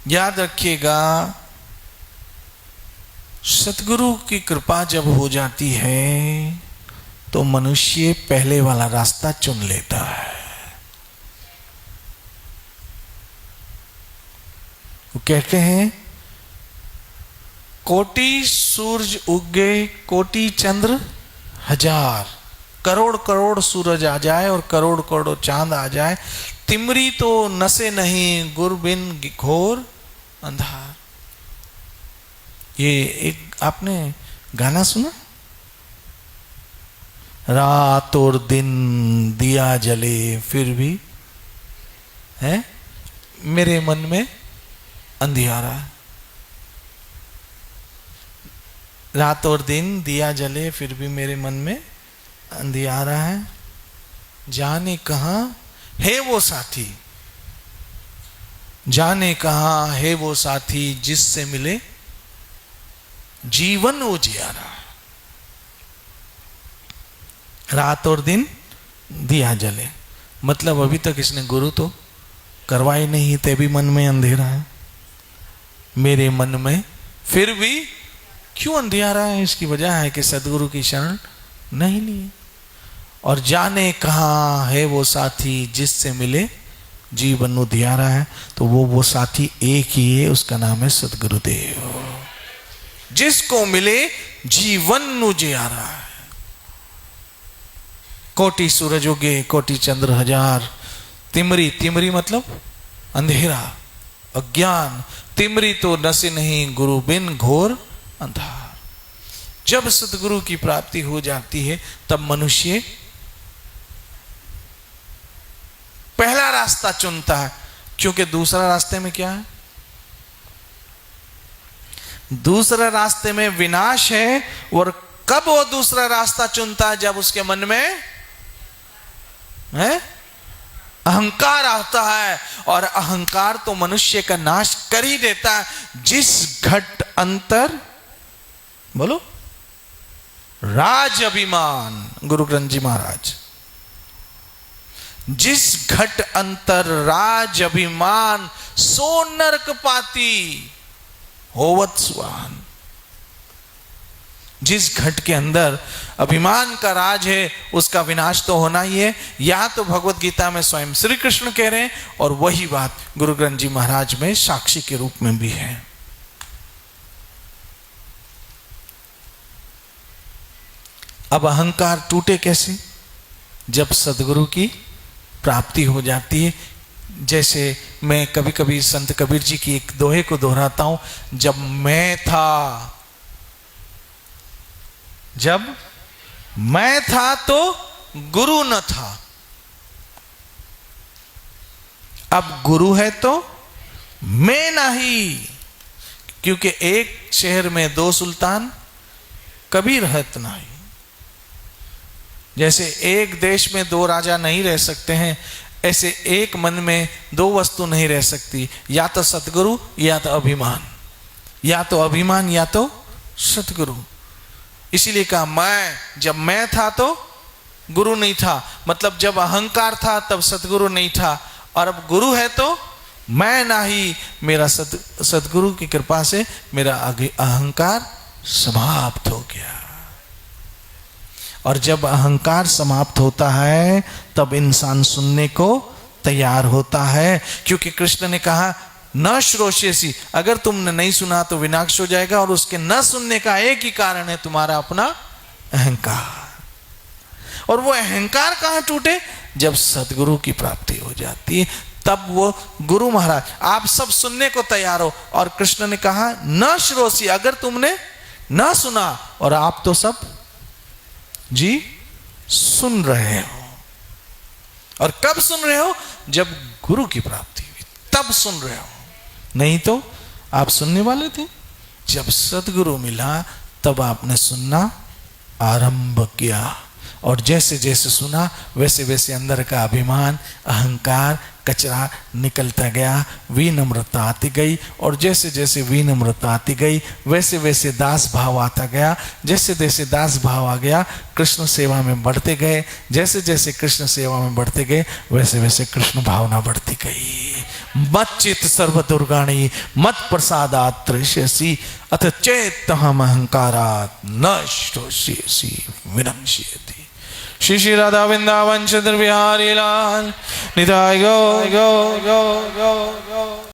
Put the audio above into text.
याद रखिएगा, सतगुरु की कृपा जब हो जाती है तो मनुष्य पहले वाला रास्ता चुन लेता है। वो कहते हैं, कोटि सूरज उगे कोटि चंद्र हजार, करोड़ करोड़ सूरज आ जाए और करोड़ करोड़ चांद आ जाए, तिमरी तो नसे नहीं गुर बिन घोर अंधार। ये एक आपने गाना सुना, रात और दिन दिया जले फिर भी है मेरे मन में अंधियारा। रात और दिन दिया जले फिर भी मेरे मन में अंधियारा है, जाने कहां है वो साथी, जाने कहां है वो साथी जिससे मिले जीवन उजियारा। रात और दिन दिया जले, मतलब अभी तक इसने गुरु तो करवाई नहीं, ते भी मन में अंधेरा है। मेरे मन में फिर भी क्यों अंधियारा है? इसकी वजह है कि सदगुरु की शरण नहीं ली। और जाने कहां है वो साथी जिससे मिले जीवन उजियारा है, तो वो साथी एक ही है, उसका नाम है सदगुरुदेव, जिसको मिले जीवन उजियारा है। कोटि सूरज उगे कोटि चंद्र हजार, तिमरी, तिमरी मतलब अंधेरा अज्ञान, तिमरी तो नसे नहीं गुरु बिन घोर अंधार। जब सतगुरु की प्राप्ति हो जाती है तब मनुष्य पहला रास्ता चुनता है, क्योंकि दूसरा रास्ते में क्या है? दूसरा रास्ते में विनाश है। और कब वो दूसरा रास्ता चुनता है? जब उसके मन में है अहंकार आता है, और अहंकार तो मनुष्य का नाश कर ही देता है। जिस घट अंतर, बोलो, राज अभिमान, गुरु ग्रंथ जी महाराज, जिस घट अंतर राज अभिमान, सो नरक पाती होवत सुहान। जिस घट के अंदर अभिमान का राज है उसका विनाश तो होना ही है। यह तो भगवत गीता में स्वयं श्री कृष्ण कह रहे हैं, और वही बात गुरु ग्रंथ जी महाराज में साक्षी के रूप में भी है। अब अहंकार टूटे कैसे? जब सदगुरु की प्राप्ति हो जाती है। जैसे मैं कभी कभी संत कबीर जी की एक दोहे को दोहराता हूं, जब मैं था, जब मैं था तो गुरु न था, अब गुरु है तो मैं नहीं। क्योंकि एक शहर में दो सुल्तान कभी रहत नहीं। जैसे एक देश में दो राजा नहीं रह सकते हैं, ऐसे एक मन में दो वस्तु नहीं रह सकती, या तो सतगुरु या तो अभिमान, या तो अभिमान या तो सतगुरु। इसीलिए कहा मैं, जब मैं था तो गुरु नहीं था, मतलब जब अहंकार था तब सतगुरु नहीं था, और अब गुरु है तो मैं नहीं। मेरा सतगुरु की कृपा से मेरा अहंकार समाप्त हो गया। और जब अहंकार समाप्त होता है तब इंसान सुनने को तैयार होता है, क्योंकि कृष्ण ने कहा न श्रोष्यसि, अगर तुमने नहीं सुना तो विनाश हो जाएगा। और उसके न सुनने का एक ही कारण है, तुम्हारा अपना अहंकार। और वो अहंकार कहां टूटे? जब सदगुरु की प्राप्ति हो जाती है, तब वो गुरु महाराज आप सब सुनने को तैयार हो। और कृष्ण ने कहा न श्रोषि, अगर तुमने न सुना, और आप तो सब जी सुन रहे हो। और कब सुन रहे हो? जब गुरु की प्राप्ति हुई तब सुन रहे हो, नहीं तो आप सुनने वाले थे। जब सदगुरु मिला तब आपने सुनना आरंभ किया, और जैसे जैसे सुना वैसे वैसे अंदर का अभिमान, अहंकार, कचरा निकलता गया, विनम्रता आती गई। और जैसे जैसे विनम्रता आती गई वैसे वैसे दास भाव आता गया। जैसे जैसे दास भाव आ गया कृष्ण सेवा में बढ़ते गए। जैसे जैसे कृष्ण सेवा में बढ़ते गए वैसे वैसे कृष्ण भावना बढ़ती गई। मच्चित सर्वदुर्गाणि मत प्रसादात् तृष्यसि अथ चेत्तहम अहंकारात् न श्रोष्यसि विनश्यति। श्री श्री राधा वृंदावन चंद्र बिहारी लाल निताय गो।